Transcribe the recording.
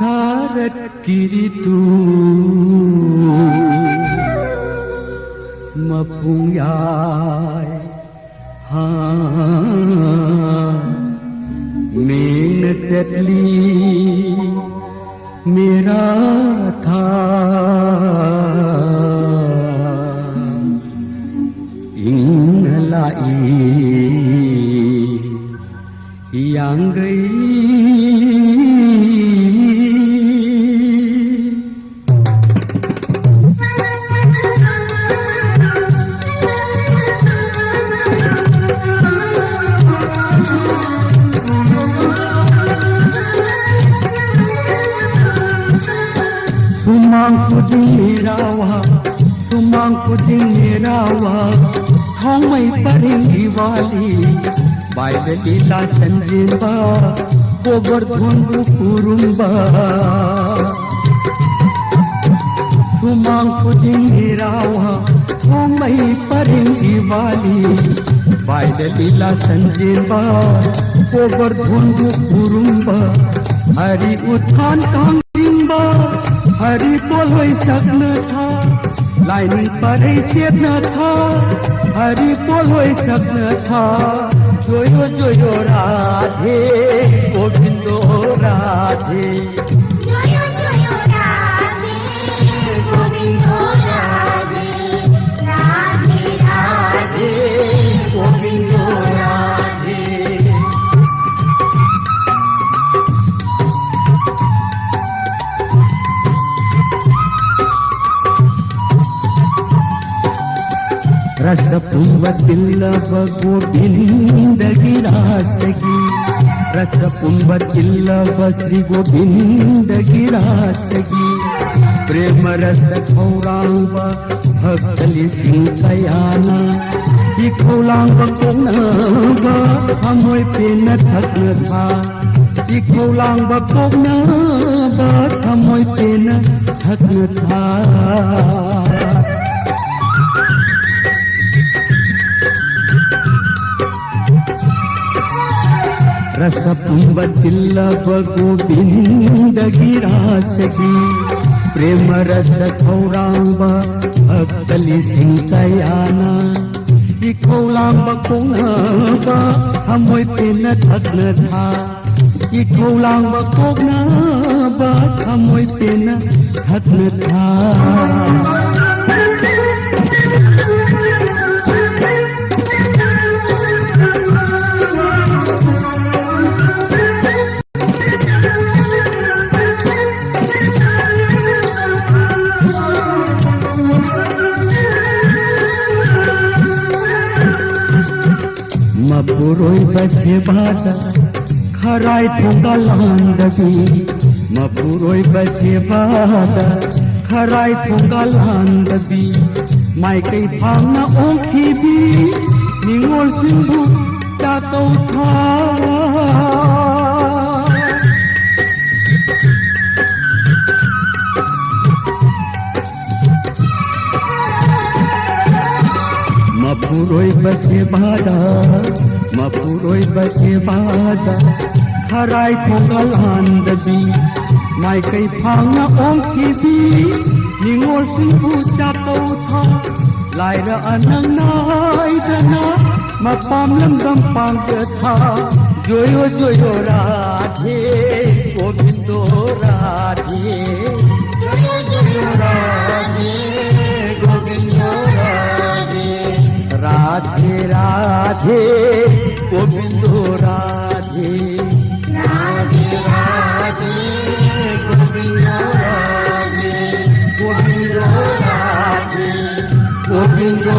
Sarat kiritu mapungay ha min chetli mera tha inglai yang gai Sumangku dingirawa thong mai paring diwali bai de lila sanjimba gobar dhundu kurumba Sumangku dingirawa thong mai paring diwali bai de lila sanjimba gobar dhundu kurumba hari uthan kang Hari toloi sakna tha laini parai chepna tha Hari toloi sakna tha joyo joyo radhe govindo radhe joyo joyo radhe govindo radhe radhe radhe govindo radhe Rasa pumba tillava govinda girasagi Rasa pumba tillava Sri Govinda girasagi Prema rasa khaurangva bhaktali singkayana Ki khaurangva koknava hamoi pena thakna tha Ki khaurangva koknava hamoi pena thakna tha Rasa pumba tillava govinda girasagi Prema rasa khaurangva bhaktali singkayana Ki khaurangva koknava hamoi pena thakna tha Ki khaurangva koknava hamoi pena thakna tha Mapuroi base bada kharai thonga landagi Mapuroi base bada kharai thonga landagi Mai kai phangna okhibi ningol singbu ta tau tha Mapuroi base bada kharai thonga landagi Mai kai phangna okhibi ningol singbu ta tau tha Laira anang nai dana mapam lamdam pangja tha Joyo joyo radhe govindo radhe Joyo joyo radhe govindo radhe Radhe radhe govindo radhe radhe radhe govindo radhe govindo radhe govindo